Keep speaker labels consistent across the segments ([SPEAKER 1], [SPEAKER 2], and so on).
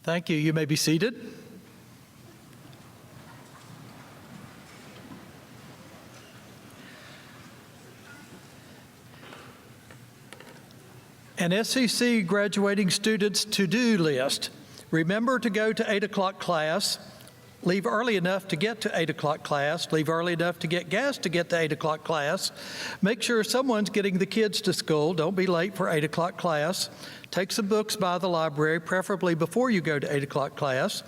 [SPEAKER 1] Thank you. You may be seated. An SCC graduating student's to-do list. Remember to go to 8 o'clock class. Leave early enough to get to 8 o'clock class. Leave early enough to get gas to get to 8 o'clock class. Make sure someone's getting the kids to school. Don't be late for 8 o'clock class. Take some books by the library, preferably before you go to 8 o'clock class.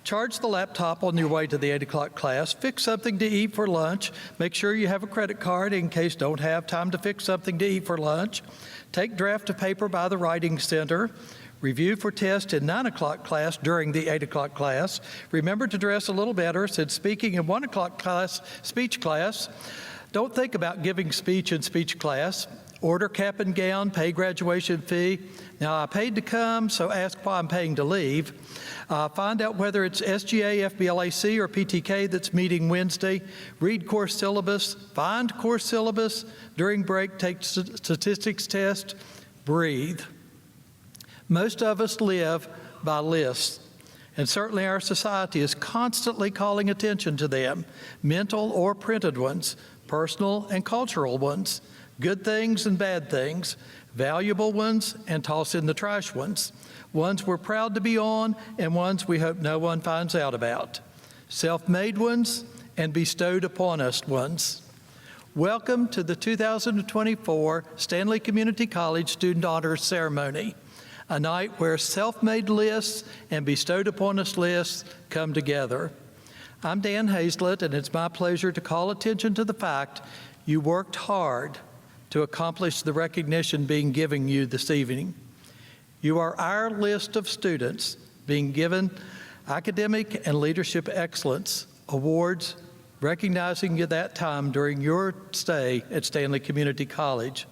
[SPEAKER 1] Charge the laptop on your way to the 8 o'clock class. Fix something to eat for lunch. Make sure you have a credit card in case you don't have time to fix something to eat for lunch. Take draft of paper by the writing center. Review for test in 9 o'clock class during the 8 o'clock class. Remember to dress a little better since speaking in 1 o'clock class, speech class. Don't think about giving speech in speech class. Order cap and gown, pay graduation fee. Now, I paid to come, so ask why I'm paying to leave. Find out whether it's SGA, FBLAC, or PTK that's meeting Wednesday. Read course syllabus, find course syllabus. During break, take statistics test. Breathe. Most of us live by lists, and certainly our society is constantly calling attention to them, mental or printed ones, personal and cultural ones, good things and bad things, valuable ones and toss in the trash ones, ones we're proud to be on and ones we hope no one finds out about, self-made ones and bestowed upon us ones. Welcome to the 2024 Stanley Community College Student Honors Ceremony, a night where self-made lists and bestowed upon us lists come together. I'm Dan Hazlett, and it's my pleasure to call attention to the fact you worked hard to accomplish the recognition being given you this evening. You are our list of students being given Academic and Leadership Excellence Awards, recognizing you that time during your stay at Stanley Community College.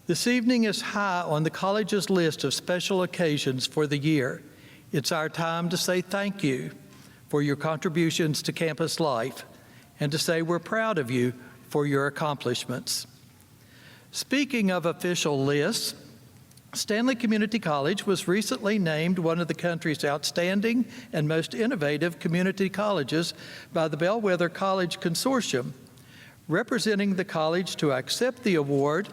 [SPEAKER 1] This evening is high on the college's list of special occasions for the year. It's our time to say thank you for your contributions to campus life and to say we're proud of you for your accomplishments. Speaking of official lists, Stanley Community College was recently named one of the country's outstanding and most innovative community colleges by the Bellwether College Consortium. Representing the college to accept the award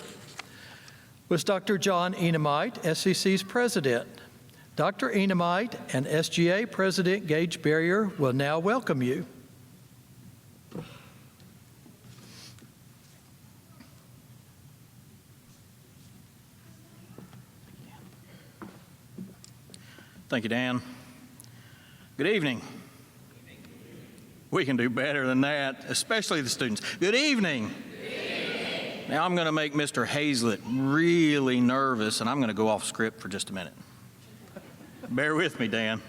[SPEAKER 1] was Dr. John Enemite, SCC's president. Dr. Enemite and SGA President Gage Barrier will now welcome you.
[SPEAKER 2] Thank you, Dan. Good evening. We can do better than that, especially the students. Good evening. Now I'm going to make Mr. Hazlett really nervous, and I'm going to go off script for just a minute. Bear with me, Dan.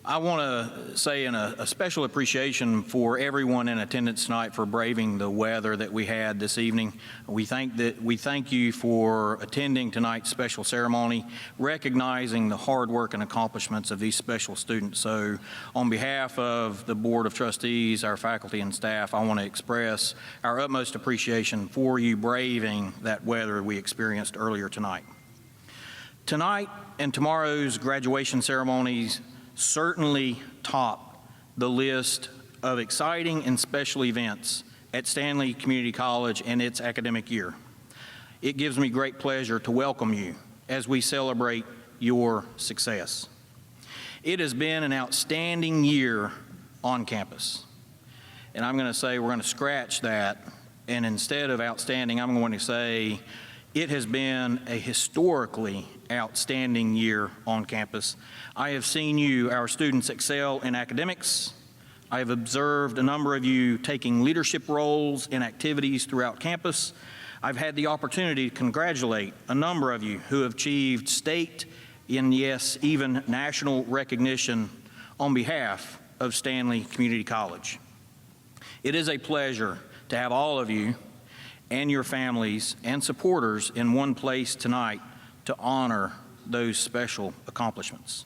[SPEAKER 2] I want to say a special appreciation for everyone in attendance tonight for braving the weather that we had this evening. We thank you for attending tonight's special ceremony, recognizing the hard work and accomplishments of these special students. So on behalf of the Board of Trustees, our faculty and staff, I want to express our utmost appreciation for you braving that weather we experienced earlier tonight. Tonight and tomorrow's graduation ceremonies certainly top the list of exciting and special events at Stanley Community College and its academic year. It gives me great pleasure to welcome you as we celebrate your success. It has been an outstanding year on campus. And I'm going to say we're going to scratch that, and instead of outstanding, I'm going to say it has been a historically outstanding year on campus. I have seen you, our students, excel in academics. I have observed a number of you taking leadership roles in activities throughout campus. I've had the opportunity to congratulate a number of you who have achieved state and, yes, even national recognition on behalf of Stanley Community College. It is a pleasure to have all of you and your families and supporters in one place tonight to honor those special accomplishments.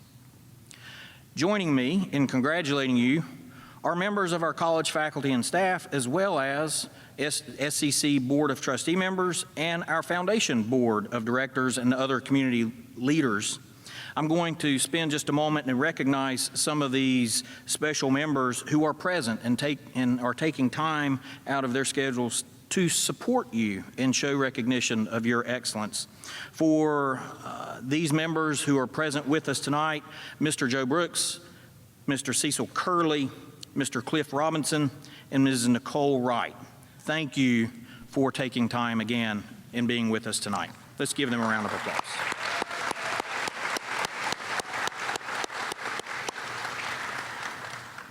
[SPEAKER 2] Joining me in congratulating you are members of our college faculty and staff, as well as SCC Board of Trustee members and our Foundation Board of Directors and other community leaders. I'm going to spend just a moment and recognize some of these special members who are present and are taking time out of their schedules to support you and show recognition of your excellence. For these members who are present with us tonight, Mr. Joe Brooks, Mr. Cecil Curley, Mr. Cliff Robinson, and Mrs. Nicole Wright. Thank you for taking time again and being with us tonight. Let's give them a round of applause.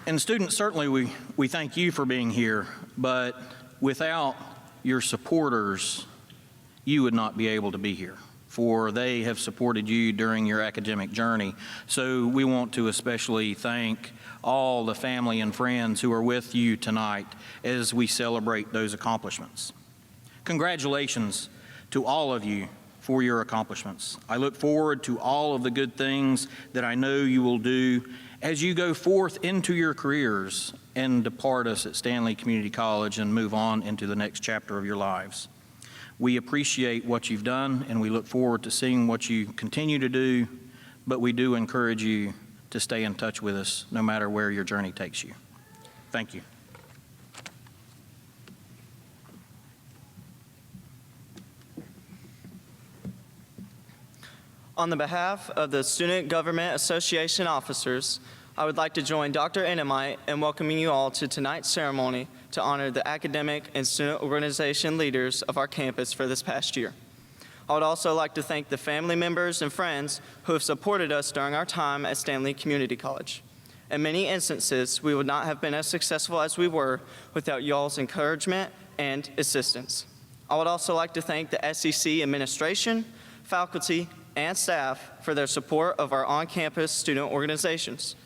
[SPEAKER 2] And students, certainly we thank you for being here, but without your supporters, you would not be able to be here, for they have supported you during your academic journey. So we want to especially thank all the family and friends who are with you tonight as we celebrate those accomplishments. Congratulations to all of you for your accomplishments. I look forward to all of the good things that I know you will do as you go forth into your careers and depart us at Stanley Community College and move on into the next chapter of your lives. We appreciate what you've done, and we look forward to seeing what you continue to do, but we do encourage you to stay in touch with us no matter where your journey takes you. Thank you.
[SPEAKER 3] On the behalf of the Student Government Association officers, I would like to join Dr. Enamite in welcoming you all to tonight's ceremony to honor the academic and student organization leaders of our campus for this past year. I would also like to thank the family members and friends who have supported us during our time at Stanley Community College. In many instances, we would not have been as successful as we were without y'all's encouragement and assistance. I would also like to thank the SCC administration, faculty, and staff for their support of our on-campus student organizations.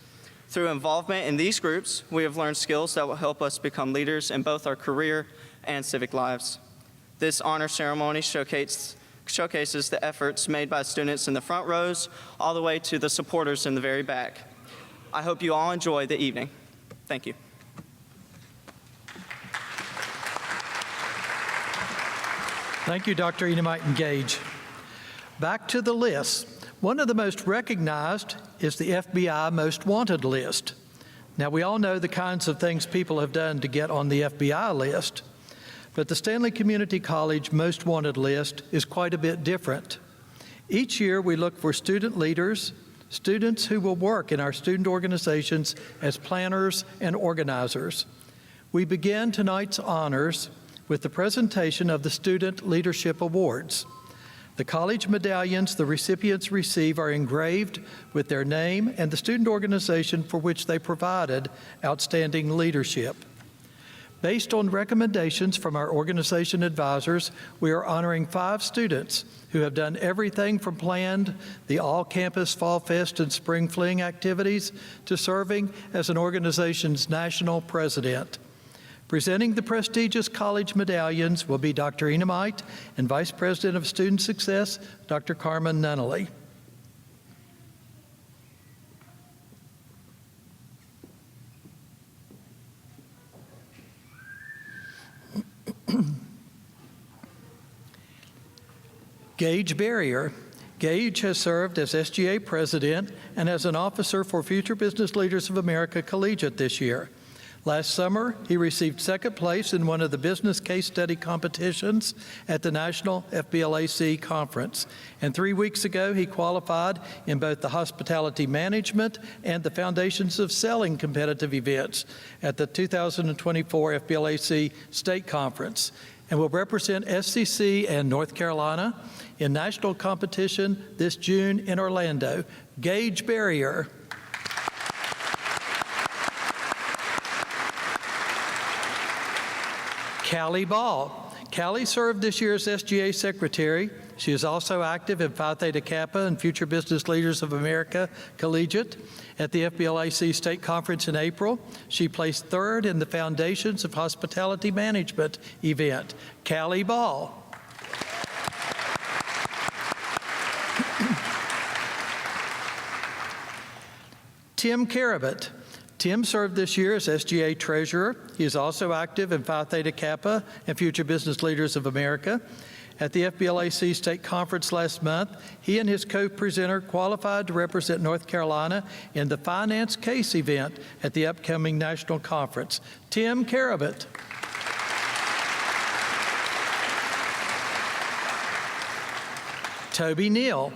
[SPEAKER 3] Through involvement in these groups, we have learned skills that will help us become leaders in both our career and civic lives. This honor ceremony showcases the efforts made by students in the front rows all the way to the supporters in the very back. I hope you all enjoy the evening. Thank you.
[SPEAKER 1] Thank you, Dr. Enamite and Gage. Back to the list. One of the most recognized is the FBI Most Wanted list. Now, we all know the kinds of things people have done to get on the FBI list, but the Stanley Community College Most Wanted list is quite a bit different. Each year, we look for student leaders, students who will work in our student organizations as planners and organizers. We begin tonight's honors with the presentation of the Student Leadership Awards. The college medallions the recipients receive are engraved with their name and the student organization for which they provided outstanding leadership. Based on recommendations from our organization advisors, we are honoring 5 students who have done everything from planned the all-campus Fall Fest and Spring Fling activities to serving as an organization's national president. Presenting the prestigious college medallions will be Dr. Enamite and Vice President of Student Success, Dr. Carmen Nunnally. Gage Barrier. Gage has served as SGA President and as an officer for Future Business Leaders of America Collegiate this year. Last summer, he received second place in one of the business case study competitions at the National FBLAC Conference. And 3 weeks ago, he qualified in both the Hospitality Management and the Foundations of Selling competitive events at the 2024 FBLAC State Conference and will represent SCC and North Carolina in national competition this June in Orlando. Gage Barrier. Callie Ball. Callie served this year as SGA Secretary. She is also active in Phi Theta Kappa and Future Business Leaders of America Collegiate. At the FBLAC State Conference in April, she placed third in the Foundations of Hospitality Management event. Callie Ball. Tim Carabot. Tim served this year as SGA Treasurer. He is also active in Phi Theta Kappa and Future Business Leaders of America. At the FBLAC State Conference last month, he and his co-presenter qualified to represent North Carolina in the Finance Case event at the upcoming national conference. Tim Carabot. Toby Neal.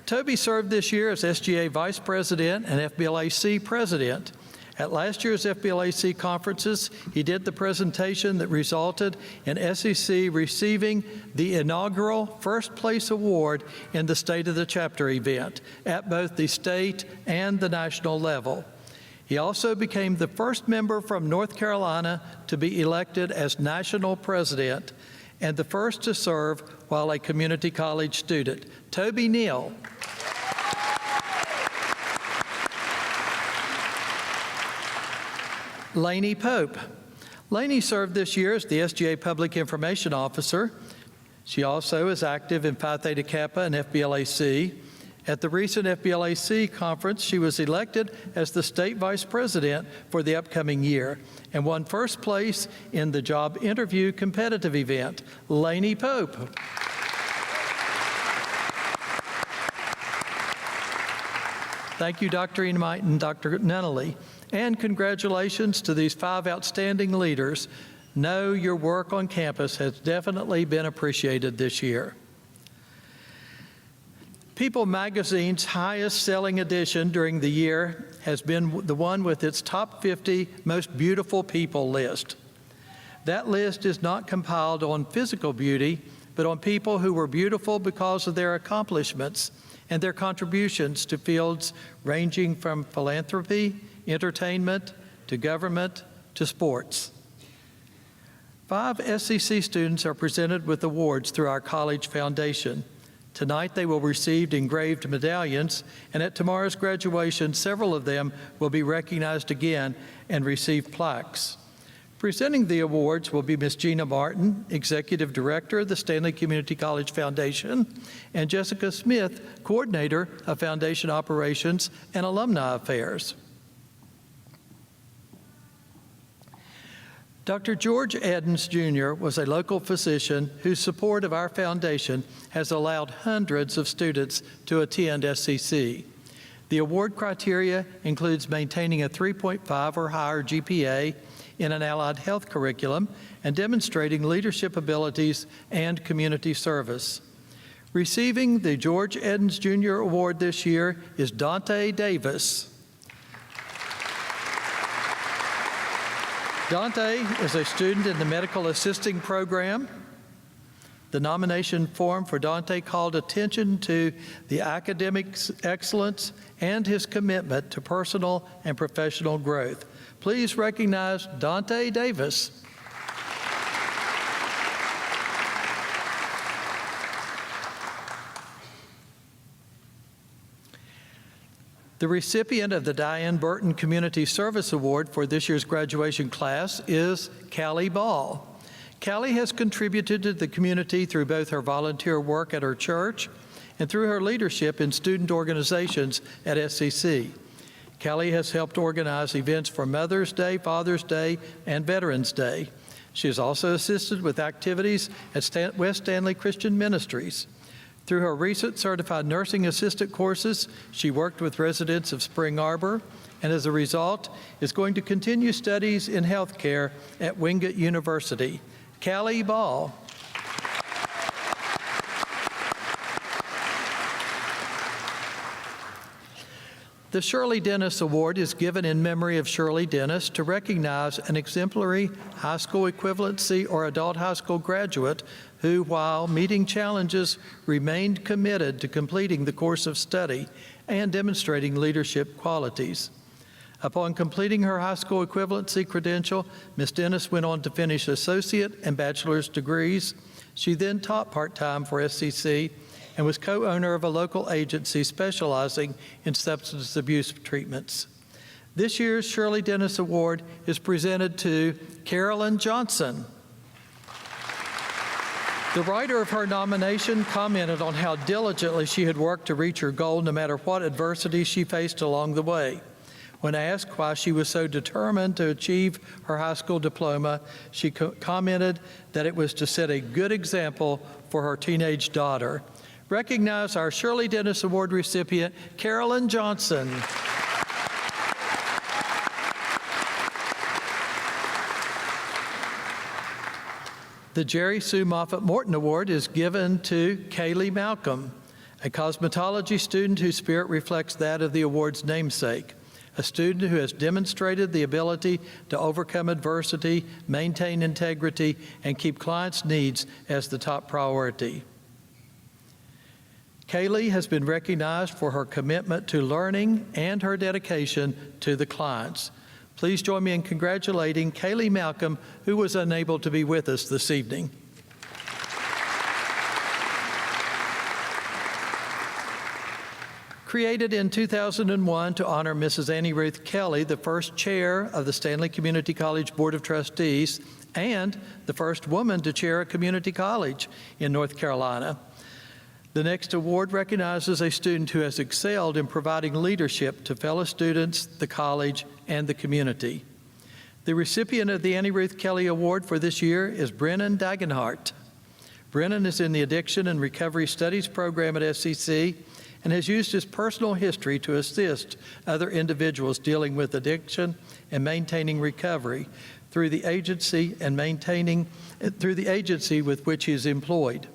[SPEAKER 1] Toby served this year as SGA Vice President and FBLAC President. At last year's FBLAC conferences, he did the presentation that resulted in SCC receiving the inaugural First Place Award in the State of the Chapter event at both the state and the national level. He also became the first member from North Carolina to be elected as National President and the first to serve while a community college student. Toby Neal. Lainey Pope. Lainey served this year as the SGA Public Information Officer. She also is active in Phi Theta Kappa and FBLAC. At the recent FBLAC conference, she was elected as the State Vice President for the upcoming year and won first place in the job interview competitive event. Lainey Pope. Thank you, Dr. Enumite and Dr. Nunnally. And congratulations to these 5 outstanding leaders. Know your work on campus has definitely been appreciated this year. People magazine's highest selling edition during the year has been the one with its top 50 most beautiful people list. That list is not compiled on physical beauty, but on people who were beautiful because of their accomplishments and their contributions to fields ranging from philanthropy, entertainment, to government, to sports. 5 SCC students are presented with awards through our college foundation. Tonight they will receive engraved medallions, and at tomorrow's graduation, several of them will be recognized again and receive plaques. Presenting the awards will be Ms. Gina Martin, Executive Director of the Stanley Community College Foundation, and Jessica Smith, Coordinator of Foundation Operations and Alumni Affairs. Dr. George Edens, Jr. was a local physician whose support of our foundation has allowed hundreds of students to attend SCC. The award criteria includes maintaining a 3.5 or higher GPA in an allied health curriculum and demonstrating leadership abilities and community service. Receiving the George Edens, Jr. Award this year is Dante Davis. Dante is a student in the Medical Assisting Program. The nomination form for Dante called attention to the academic excellence and his commitment to personal and professional growth. Please recognize Dante Davis. The recipient of the Diane Burton Community Service Award for this year's graduation class is Callie Ball. Callie has contributed to the community through both her volunteer work at her church and through her leadership in student organizations at SCC. Callie has helped organize events for Mother's Day, Father's Day, and Veterans Day. She has also assisted with activities at West Stanley Christian Ministries. Through her recent certified nursing assistant courses, she worked with residents of Spring Arbor, and as a result, is going to continue studies in healthcare at Wingate University. Callie Ball. The Shirley Dennis Award is given in memory of Shirley Dennis to recognize an exemplary high school equivalency or adult high school graduate who, while meeting challenges, remained committed to completing the course of study and demonstrating leadership qualities. Upon completing her high school equivalency credential, Ms. Dennis went on to finish associate and bachelor's degrees. She then taught part-time for SCC and was co-owner of a local agency specializing in substance abuse treatments. This year's Shirley Dennis Award is presented to Carolyn Johnson. The writer of her nomination commented on how diligently she had worked to reach her goal no matter what adversity she faced along the way. When asked why she was so determined to achieve her high school diploma, she commented that it was to set a good example for her teenage daughter. Recognize our Shirley Dennis Award recipient, Carolyn Johnson. The Jerry Sue Moffett Morton Award is given to Kaylee Malcolm, a cosmetology student whose spirit reflects that of the award's namesake, a student who has demonstrated the ability to overcome adversity, maintain integrity, and keep clients' needs as the top priority. Kaylee has been recognized for her commitment to learning and her dedication to the clients. Please join me in congratulating Kaylee Malcolm, who was unable to be with us this evening. Created in 2001 to honor Mrs. Annie Ruth Kelly, the first chair of the Stanley Community College Board of Trustees and the first woman to chair a community college in North Carolina. The next award recognizes a student who has excelled in providing leadership to fellow students, the college, and the community. The recipient of the Annie Ruth Kelly Award for this year is Brennan Dagenhart. Brennan is in the Addiction and Recovery Studies program at SCC and has used his personal history to assist other individuals dealing with addiction and maintaining recovery through the agency with which he is employed.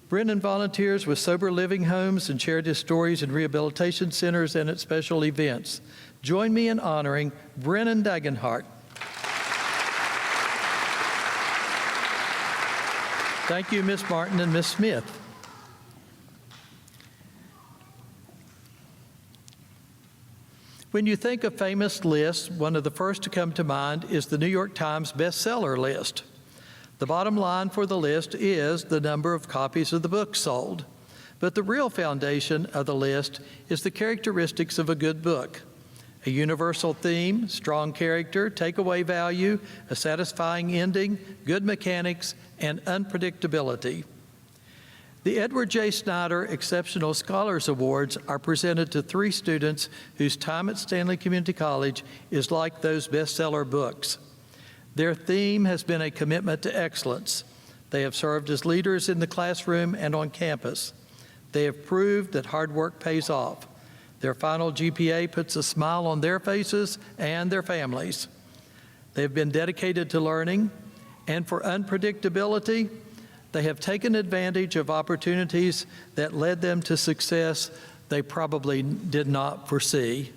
[SPEAKER 1] Brennan volunteers with sober living homes and shared his stories in rehabilitation centers and at special events. Join me in honoring Brennan Dagenhart. Thank you, Ms. Martin and Ms. Smith. When you think of famous lists, one of the first to come to mind is the New York Times bestseller list. The bottom line for the list is the number of copies of the book sold. But the real foundation of the list is the characteristics of a good book. A universal theme, strong character, takeaway value, a satisfying ending, good mechanics, and unpredictability. The Edward J. Snyder Exceptional Scholars Awards are presented to 3 students whose time at Stanley Community College is like those bestseller books. Their theme has been a commitment to excellence. They have served as leaders in the classroom and on campus. They have proved that hard work pays off. Their final GPA puts a smile on their faces and their families. They have been dedicated to learning, and for unpredictability, they have taken advantage of opportunities that led them to success they probably did not foresee.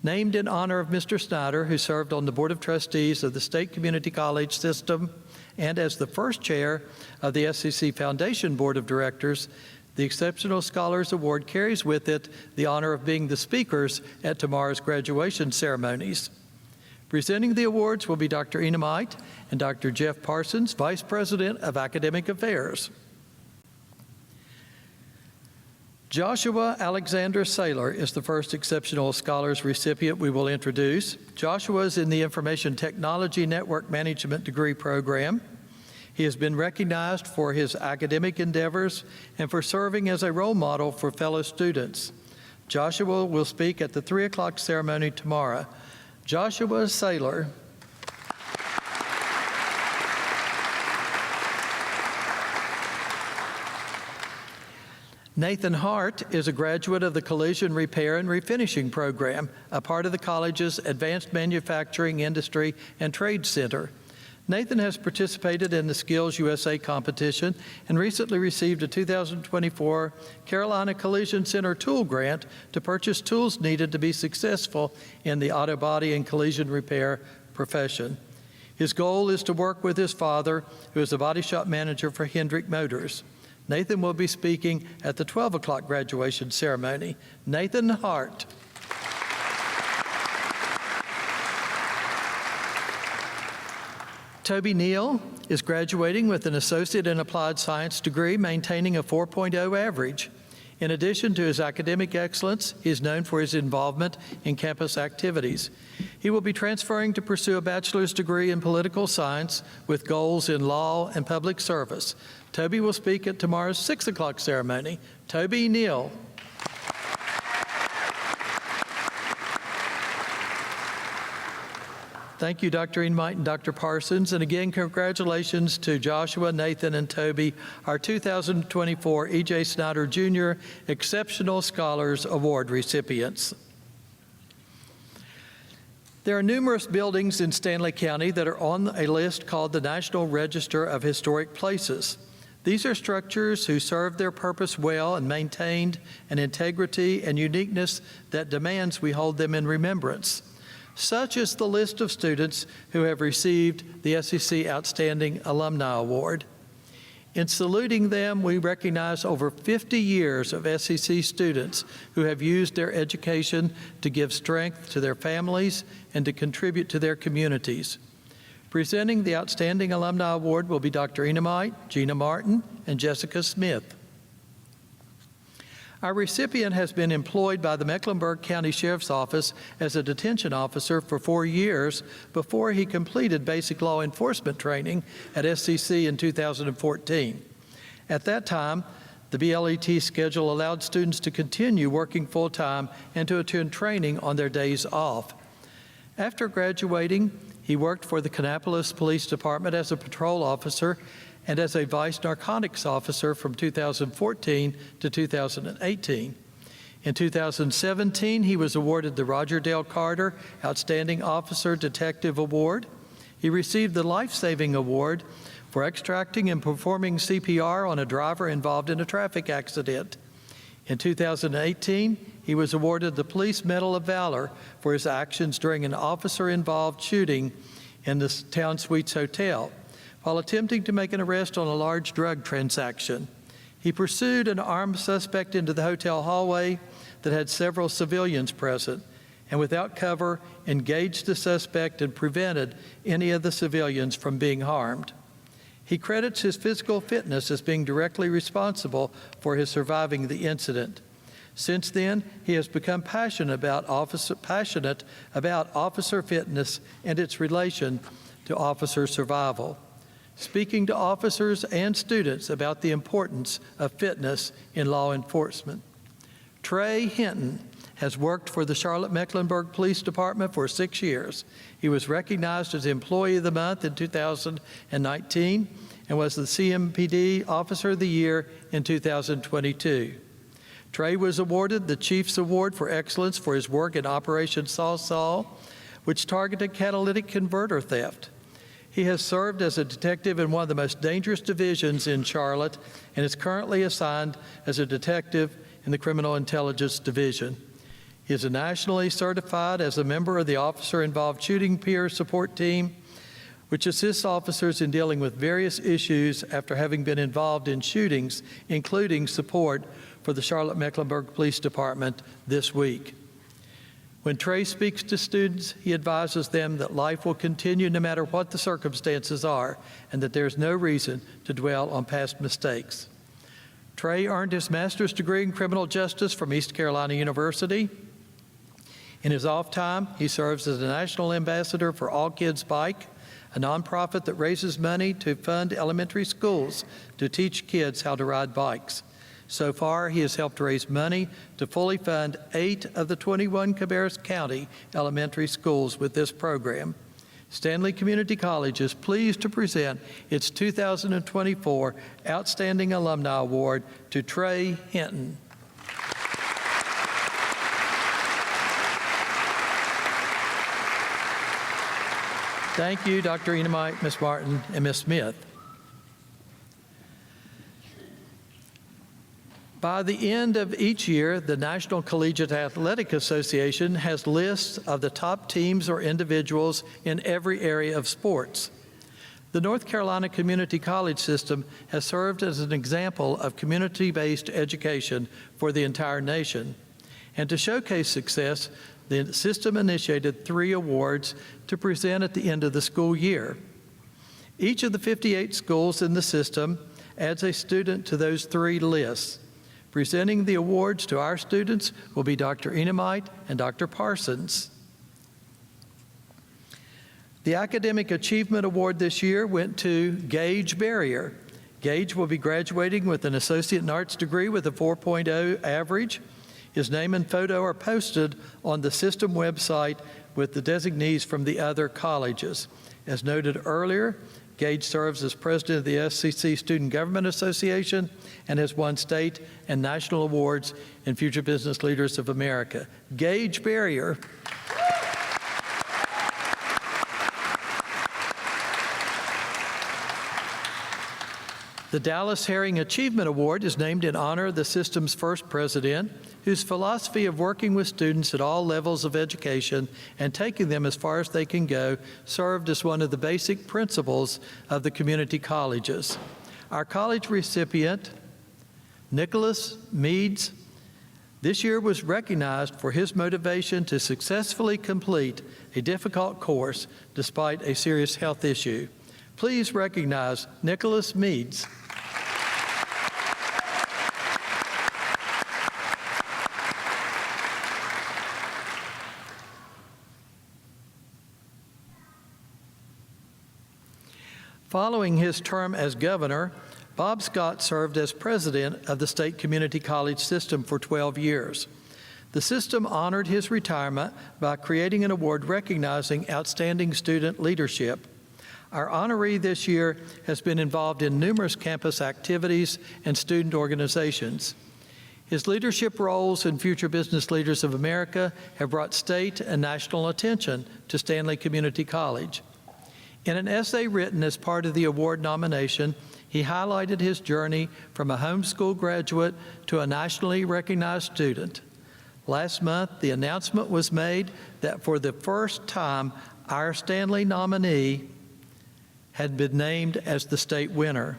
[SPEAKER 1] Named in honor of Mr. Snyder, who served on the Board of Trustees of the State Community College System and as the first chair of the SCC Foundation Board of Directors, the Exceptional Scholars Award carries with it the honor of being the speakers at tomorrow's graduation ceremonies. Presenting the awards will be Dr. Ina Might and Dr. Jeff Parsons, Vice President of Academic Affairs. Joshua Alexander Saylor is the first Exceptional Scholars recipient we will introduce. Joshua is in the Information Technology Network Management degree program. He has been recognized for his academic endeavors and for serving as a role model for fellow students. Joshua will speak at the 3 o'clock ceremony tomorrow. Joshua Saylor. Nathan Hart is a graduate of the Collision Repair and Refinishing program, a part of the college's Advanced Manufacturing Industry and Trade Center. Nathan has participated in the Skills USA competition and recently received a 2024 Carolina Collision Center Tool Grant to purchase tools needed to be successful in the auto body and collision repair profession. His goal is to work with his father, who is a body shop manager for Hendrick Motors. Nathan will be speaking at the 12 o'clock graduation ceremony. Nathan Hart. Toby Neal is graduating with an Associate in Applied Science degree, maintaining a 4.0 average. In addition to his academic excellence, he is known for his involvement in campus activities. He will be transferring to pursue a bachelor's degree in political science with goals in law and public service. Toby will speak at tomorrow's 6 o'clock ceremony. Toby Neal. Thank you, Dr. Enmight and Dr. Parsons. And again, congratulations to Joshua, Nathan, and Toby, our 2024 E.J. Snyder Jr. Exceptional Scholars Award recipients. There are numerous buildings in Stanley County that are on a list called the National Register of Historic Places. These are structures who served their purpose well and maintained an integrity and uniqueness that demands we hold them in remembrance. Such is the list of students who have received the SCC Outstanding Alumni Award. In saluting them, we recognize over 50 years of SCC students who have used their education to give strength to their families and to contribute to their communities. Presenting the Outstanding Alumni Award will be Dr. Enmight, Gina Martin, and Jessica Smith. Our recipient has been employed by the Mecklenburg County Sheriff's Office as a detention officer for 4 years before he completed basic law enforcement training at SCC in 2014. At that time, the BLET schedule allowed students to continue working full-time and to attend training on their days off. After graduating, he worked for the Kannapolis Police Department as a patrol officer and as a vice narcotics officer from 2014 to 2018. In 2017, he was awarded the Roger Dale Carter Outstanding Officer Detective Award. He received the Life-Saving Award for extracting and performing CPR on a driver involved in a traffic accident. In 2018, he was awarded the Police Medal of Valor for his actions during an officer-involved shooting in the Town Suites Hotel while attempting to make an arrest on a large drug transaction. He pursued an armed suspect into the hotel hallway that had several civilians present, and without cover, engaged the suspect and prevented any of the civilians from being harmed. He credits his physical fitness as being directly responsible for his surviving the incident. Since then, he has become passionate about officer fitness and its relation to officer survival, speaking to officers and students about the importance of fitness in law enforcement. Trey Hinton has worked for the Charlotte-Mecklenburg Police Department for 6 years. He was recognized as Employee of the Month in 2019 and was the CMPD Officer of the Year in 2022. Trey was awarded the Chief's Award for Excellence for his work in Operation Saw, which targeted catalytic converter theft. He has served as a detective in one of the most dangerous divisions in Charlotte and is currently assigned as a detective in the Criminal Intelligence Division. He is nationally certified as a member of the Officer-Involved Shooting Peer Support Team, which assists officers in dealing with various issues after having been involved in shootings, including support for the Charlotte-Mecklenburg Police Department this week. When Trey speaks to students, he advises them that life will continue no matter what the circumstances are, and that there is no reason to dwell on past mistakes. Trey earned his master's degree in criminal justice from East Carolina University. In his off time, he serves as the national ambassador for All Kids Bike, a nonprofit that raises money to fund elementary schools to teach kids how to ride bikes. So far, he has helped raise money to fully fund 8 of the 21 Cabarrus County elementary schools with this program. Stanley Community College is pleased to present its 2024 Outstanding Alumni Award to Trey Hinton. Thank you, Dr. Enmight, Ms. Martin, and Ms. Smith. By the end of each year, the National Collegiate Athletic Association has lists of the top teams or individuals in every area of sports. The North Carolina Community College system has served as an example of community-based education for the entire nation. And to showcase success, the system initiated 3 awards to present at the end of the school year. Each of the 58 schools in the system adds a student to those 3 lists. Presenting the awards to our students will be Dr. Enmight and Dr. Parsons. The Academic Achievement Award this year went to Gage Barrier. Gage will be graduating with an Associate in Arts degree with a 4.0 average. His name and photo are posted on the system website with the designees from the other colleges. As noted earlier, Gage serves as president of the SCC Student Government Association and has won state and national awards in Future Business Leaders of America. Gage Barrier. The Dallas Herring Achievement Award is named in honor of the system's first president, whose philosophy of working with students at all levels of education and taking them as far as they can go served as one of the basic principles of the community colleges. Our college recipient, Nicholas Meads, this year was recognized for his motivation to successfully complete a difficult course despite a serious health issue. Please recognize Nicholas Meads. Following his term as governor, Bob Scott served as president of the state community college system for 12 years. The system honored his retirement by creating an award recognizing outstanding student leadership. Our honoree this year has been involved in numerous campus activities and student organizations. His leadership roles in Future Business Leaders of America have brought state and national attention to Stanley Community College. In an essay written as part of the award nomination, he highlighted his journey from a homeschool graduate to a nationally recognized student. Last month, the announcement was made that for the first time, our Stanley nominee had been named as the state winner.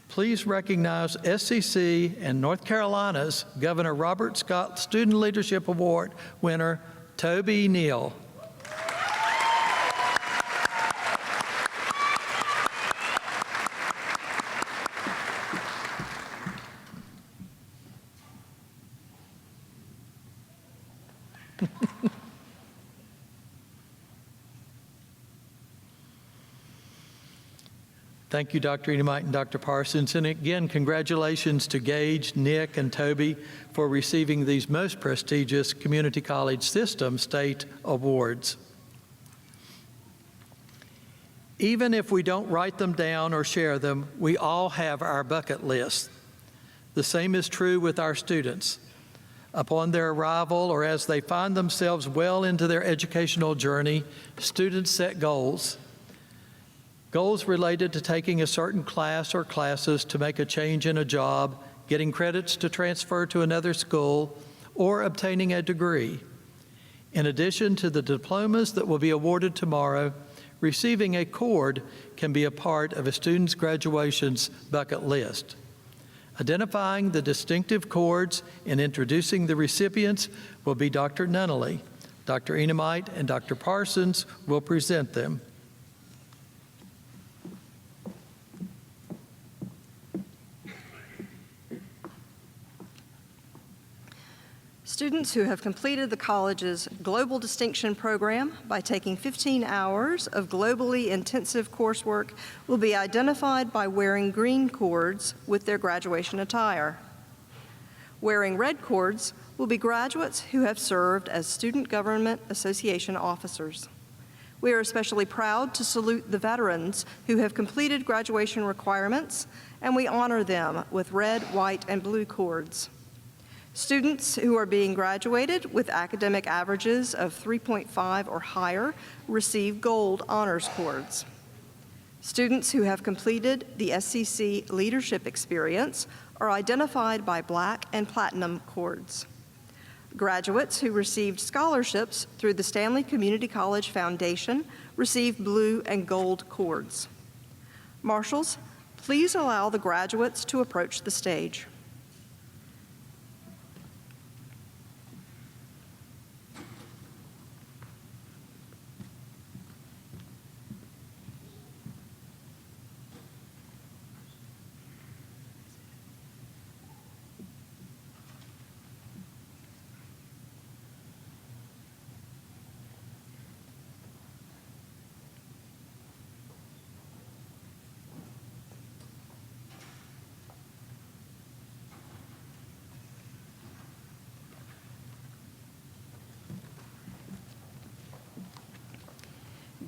[SPEAKER 1] Please recognize SCC and North Carolina's Governor Robert Scott Student Leadership Award winner, Toby Neal. Thank you, Dr. Enemite and Dr. Parsons. And again, congratulations to Gage, Nick, and Toby for receiving these most prestigious community college system state awards. Even if we don't write them down or share them, we all have our bucket list. The same is true with our students. Upon their arrival or as they find themselves well into their educational journey, students set goals. Goals related to taking a certain class or classes to make a change in a job, getting credits to transfer to another school, or obtaining a degree. In addition to the diplomas that will be awarded tomorrow, receiving a cord can be a part of a student's graduation's bucket list. Identifying the distinctive cords and introducing the recipients will be Dr. Nunnally. Dr. Enemite and Dr. Parsons will present them.
[SPEAKER 4] Students who have completed the college's Global Distinction Program by taking 15 hours of globally intensive coursework will be identified by wearing green cords with their graduation attire. Wearing red cords will be graduates who have served as Student Government Association officers. We are especially proud to salute the veterans who have completed graduation requirements, and we honor them with red, white, and blue cords. Students who are being graduated with academic averages of 3.5 or higher receive gold honors cords. Students who have completed the SCC leadership experience are identified by black and platinum cords. Graduates who received scholarships through the Stanley Community College Foundation receive blue and gold cords. Marshals, please allow the graduates to approach the stage.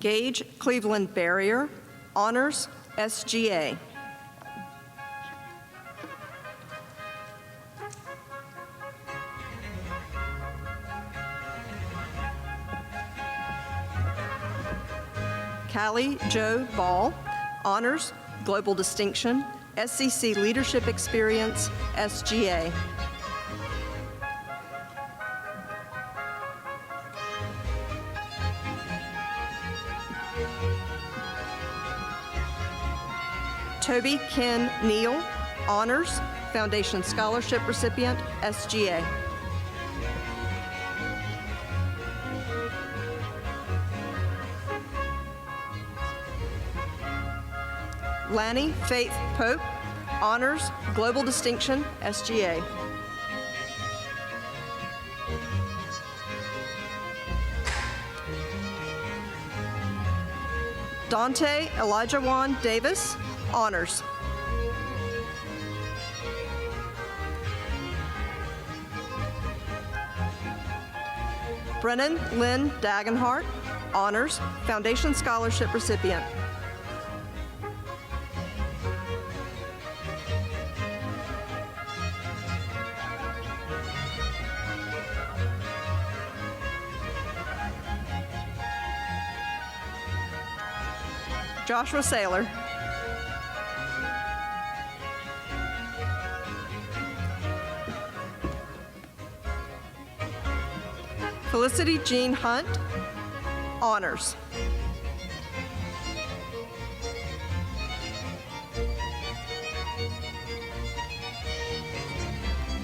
[SPEAKER 4] Gage Cleveland Barrier, Honors, SGA. Callie Joe Ball, Honors, Global Distinction, SCC Leadership Experience, SGA. Toby Ken Neal, Honors, Foundation Scholarship Recipient, SGA. Lanny Faith Pope, Honors, Global Distinction, SGA. Dante Elijah Juan Davis, Honors. Brennan Lynn Dagenhart, Honors, Foundation Scholarship Recipient. Joshua Saylor. Felicity Jean Hunt, Honors.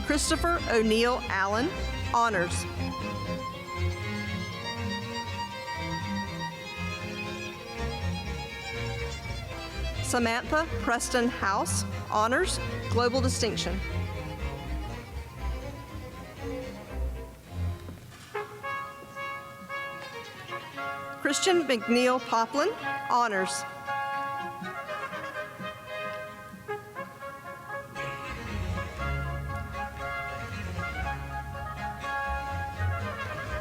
[SPEAKER 4] Christopher O'Neill Allen, Honors. Samantha Preston House, Honors, Global Distinction. Christian McNeil Poplin, Honors.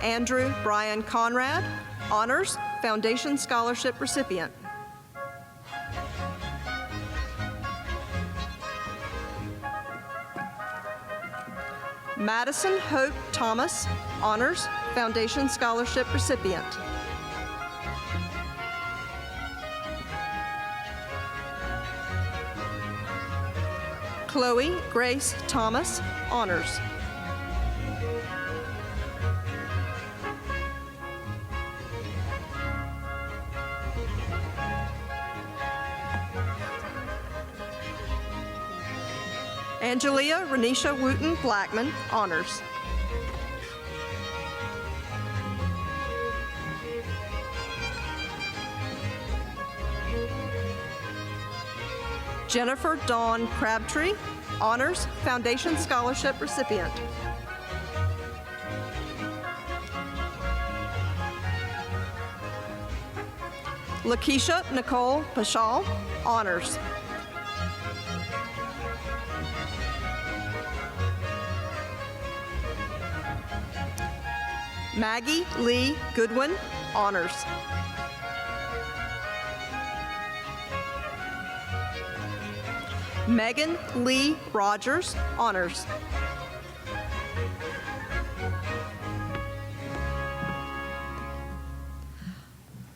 [SPEAKER 4] Andrew Brian Conrad, Honors, Foundation Scholarship Recipient. Madison Hope Thomas, Honors, Foundation Scholarship Recipient. Chloe Grace Thomas, Honors. Angelia Renisha Wooten Blackman, Honors. Jennifer Dawn Crabtree, Honors, Foundation Scholarship Recipient. Lakeisha Nicole Pashal, Honors. Maggie Lee Goodwin, Honors. Megan Lee Rogers, Honors.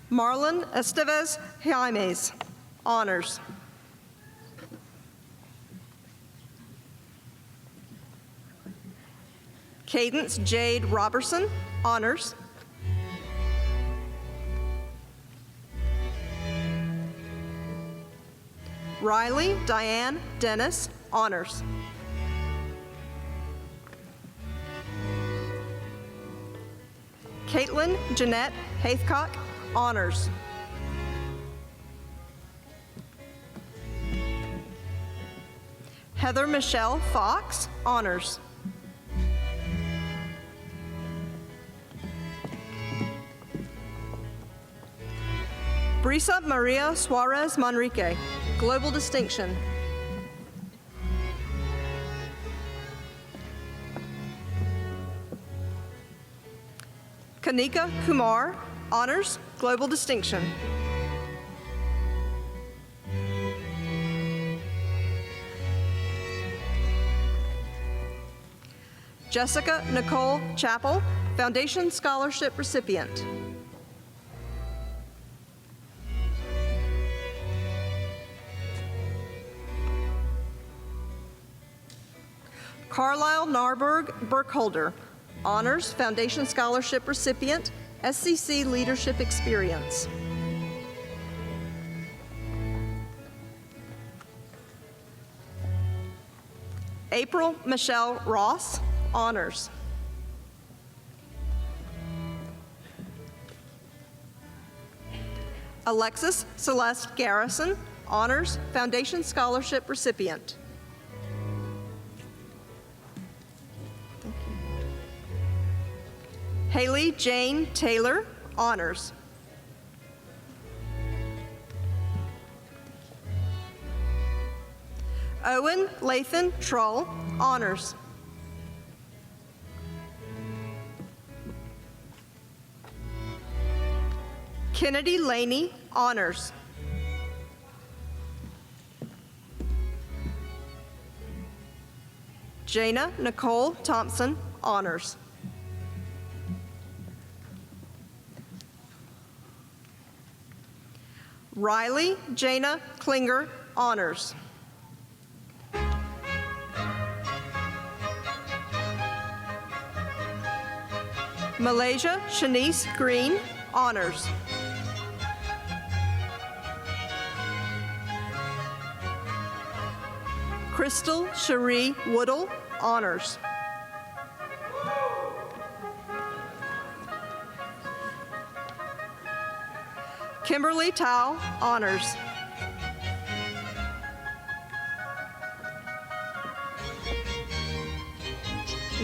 [SPEAKER 4] Marlon Estevez Jaimes, Honors. Cadence Jade Robertson, Honors. Riley Diane Dennis, Honors. Caitlin Jeanette Haithcock, Honors. Heather Michelle Fox, Honors. Brisa Maria Suarez Manrique, Global Distinction. Kanika Kumar, Honors, Global Distinction. Jessica Nicole Chappell, Foundation Scholarship recipient. Carlisle Narberg Burkholder, Honors Foundation Scholarship recipient, SCC Leadership Experience. April Michelle Ross, Honors. Alexis Celeste Garrison, Honors Foundation Scholarship recipient. Thank you. Haley Jane Taylor, Honors. Owen Lathan Trull, Honors. Kennedy Laney, Honors. Jana Nicole Thompson, Honors. Riley Jana Klinger, Honors. Malaysia Shanice Green, Honors. Crystal Cherie Woodall, Honors. Kimberly Tao, Honors.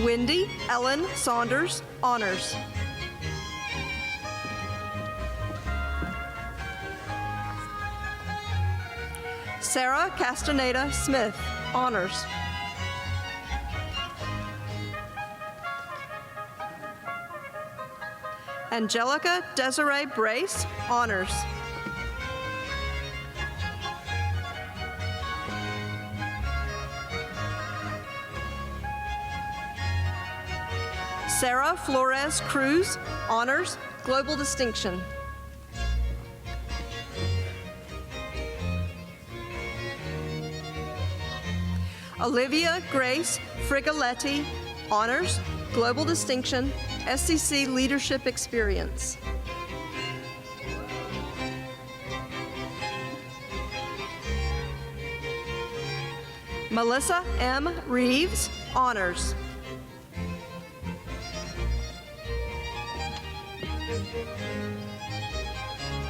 [SPEAKER 4] Wendy Ellen Saunders, Honors. Sarah Castaneda Smith, Honors. Angelica Desiree Brace, Honors. Sarah Flores Cruz, Honors, Global Distinction. Olivia Grace Frigoletti, Honors, Global Distinction, SCC Leadership Experience. Melissa M. Reeves, Honors.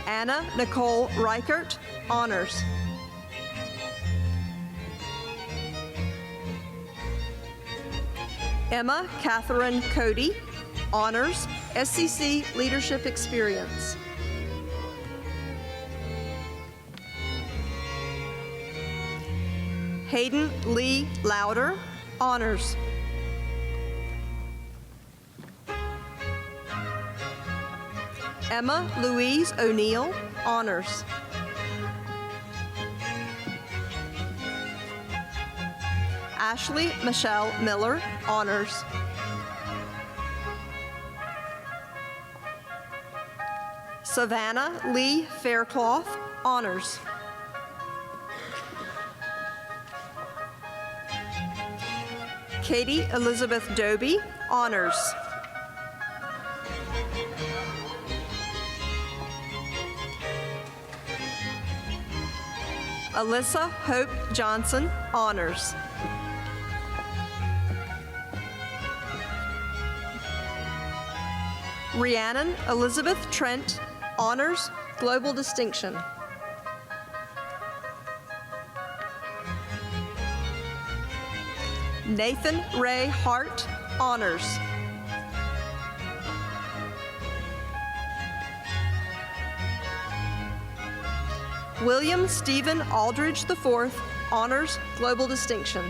[SPEAKER 4] Anna Nicole Reichert, Honors. Emma Catherine Cody, Honors, SCC Leadership Experience. Hayden Lee Louder, Honors. Emma Louise O'Neill, Honors. Ashley Michelle Miller, Honors. Savannah Lee Faircloth, Honors. Katie Elizabeth Doby, Honors. Alyssa Hope Johnson, Honors. Rhiannon Elizabeth Trent, Honors, Global Distinction. Nathan Ray Hart, Honors. William Stephen Aldridge IV, Honors, Global Distinction.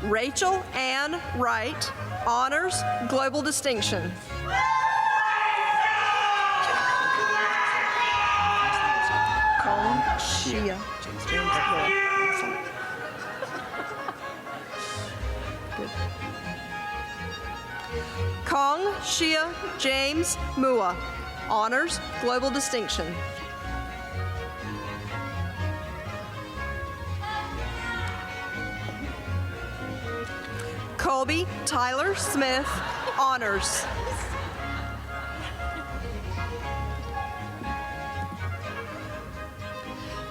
[SPEAKER 4] Rachel Ann Wright, honors, global distinction. Colin Shia. Good. Kong Shia James Mua, honors, global distinction. Colby Tyler Smith, honors.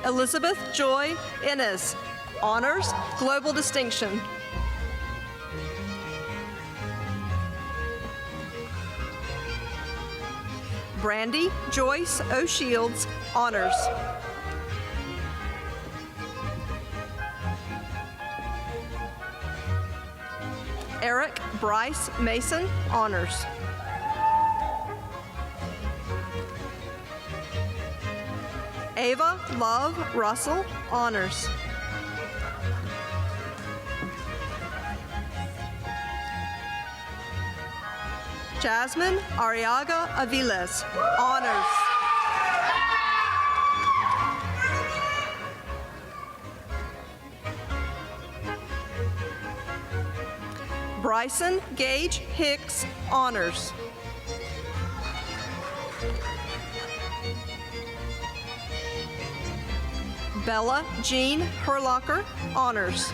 [SPEAKER 4] Elizabeth Joy Innes, honors, global distinction. Brandy Joyce O'Shields, honors. Eric Bryce Mason, honors. Ava Love Russell, honors. Jasmine Arriaga Aviles, honors. Bryson Gage Hicks, honors. Bella Jean Herlocker, honors.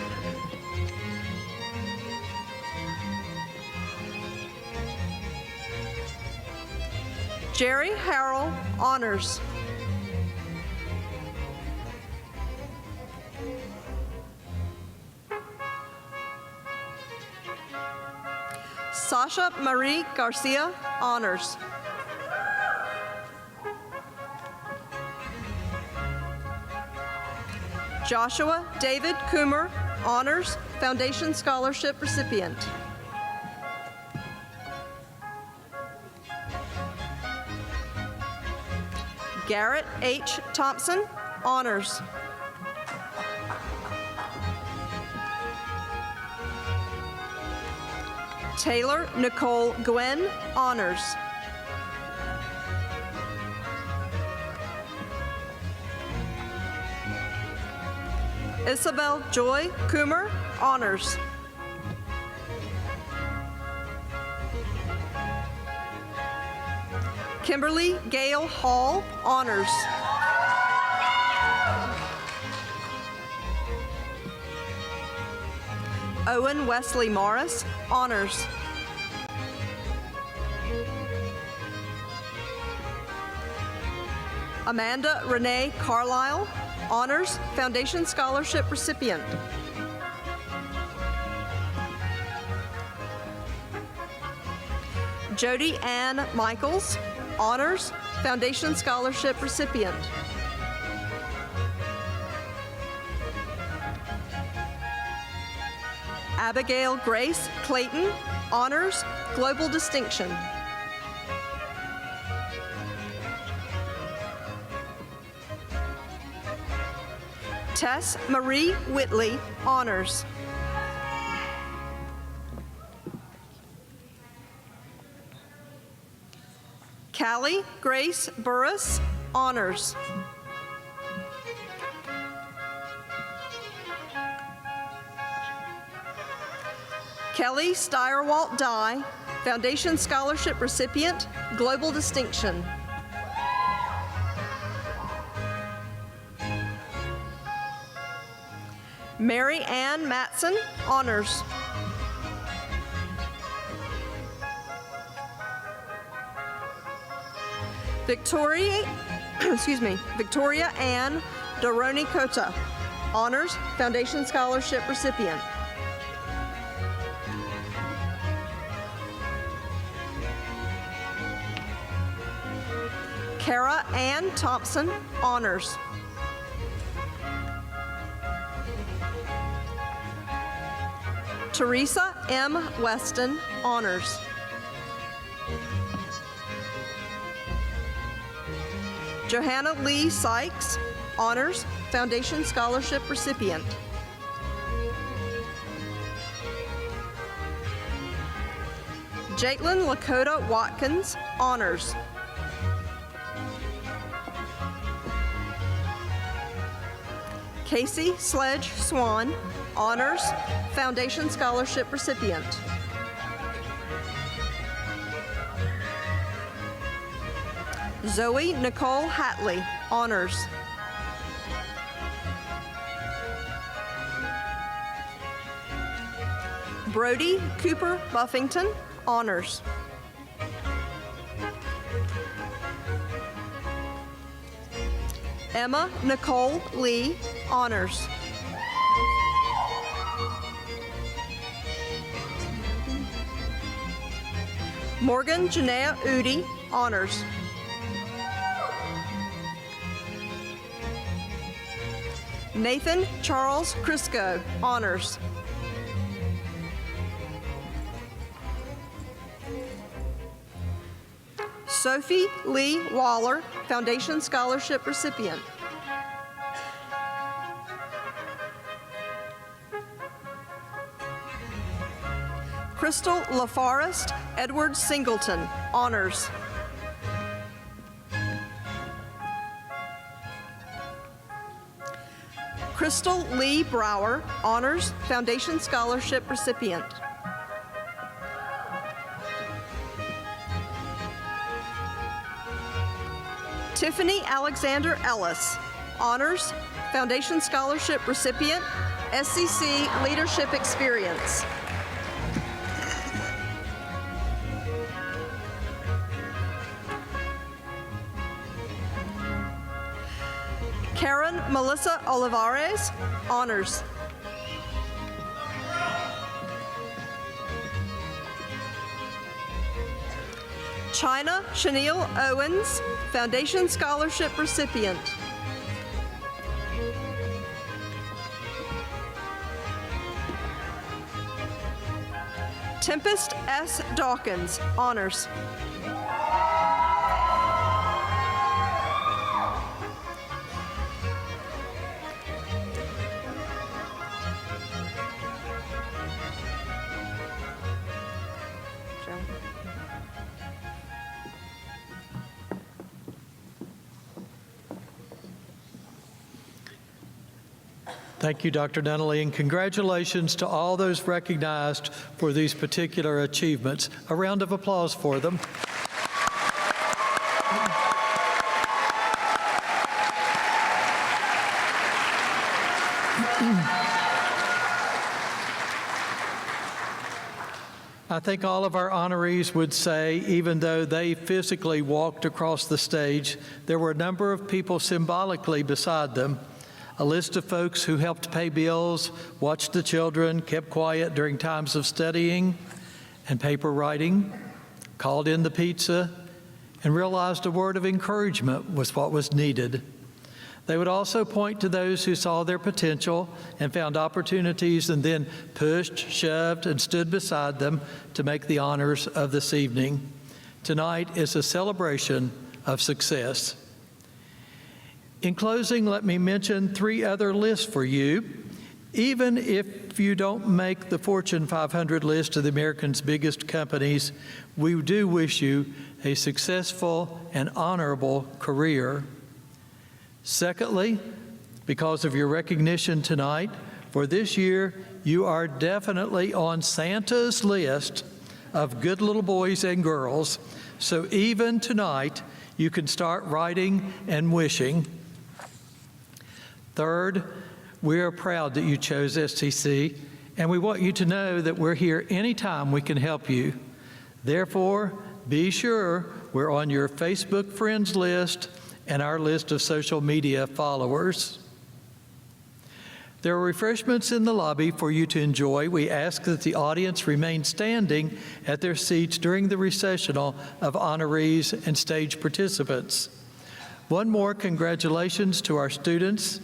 [SPEAKER 4] Jerry Harrell, honors. Sasha Marie Garcia, honors. Joshua David Coomer, honors, Foundation Scholarship recipient. Garrett H. Thompson, honors. Taylor Nicole Gwen, honors. Isabel Joy Coomer, honors. Kimberly Gale Hall, honors. Owen Wesley Morris, honors. Amanda Renee Carlisle, honors, Foundation Scholarship recipient. Jody Ann Michaels, honors, Foundation Scholarship recipient. Abigail Grace Clayton, honors, global distinction. Tess Marie Whitley, honors. Callie Grace Burris, honors. Kelly Steyerwalt Dye, Foundation Scholarship recipient, global distinction. Mary Ann Matson, honors. Victoria Ann Doroni Kota, honors, Foundation Scholarship recipient. Kara Ann Thompson, honors. Teresa M. Weston, honors. Johanna Lee Sykes, honors, Foundation Scholarship recipient. Jaitlin Lakota Watkins, honors. Casey Sledge Swan, honors, Foundation Scholarship recipient. Zoe Nicole Hatley, honors. Brody Cooper Buffington, honors. Emma Nicole Lee, honors. Morgan Janea Udi, honors. Nathan Charles Crisco, honors. Sophie Lee Waller, Foundation Scholarship recipient. Crystal LaForest Edward Singleton, honors. Crystal Lee Brower, honors, Foundation Scholarship recipient. Tiffany Alexander Ellis, honors, Foundation Scholarship recipient, SCC Leadership Experience. Karen Melissa Olivares, honors. China Chanel Owens, Foundation Scholarship recipient. Tempest S. Dawkins, honors.
[SPEAKER 1] Thank you, Dr. Nunnally, and congratulations to all those recognized for these particular achievements. A round of applause for them. I think all of our honorees would say, even though they physically walked across the stage, there were a number of people symbolically beside them. A list of folks who helped pay bills, watched the children, kept quiet during times of studying and paper writing, called in the pizza, and realized a word of encouragement was what was needed. They would also point to those who saw their potential and found opportunities and then pushed, shoved, and stood beside them to make the honors of this evening. Tonight is a celebration of success. In closing, let me mention 3 other lists for you. Even if you don't make the Fortune 500 list of the America's biggest companies, we do wish you a successful and honorable career. Secondly, because of your recognition tonight, for this year, you are definitely on Santa's list of good little boys and girls. So even tonight, you can start writing and wishing. Third, we are proud that you chose SCC, and we want you to know that we're here anytime we can help you. Therefore, be sure we're on your Facebook friends list and our list of social media followers. There are refreshments in the lobby for you to enjoy. We ask that the audience remain standing at their seats during the recessional of honorees and stage participants. One more congratulations to our students,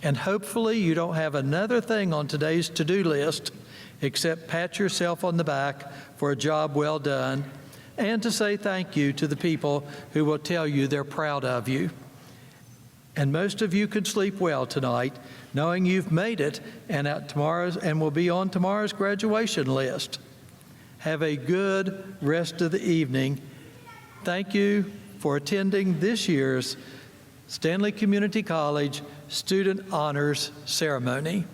[SPEAKER 1] and hopefully you don't have another thing on today's to-do list except pat yourself on the back for a job well done, and to say thank you to the people who will tell you they're proud of you. And most of you can sleep well tonight, knowing you've made it and will be on tomorrow's graduation list. Have a good rest of the evening. Thank you for attending this year's Stanley Community College Student Honors Ceremony.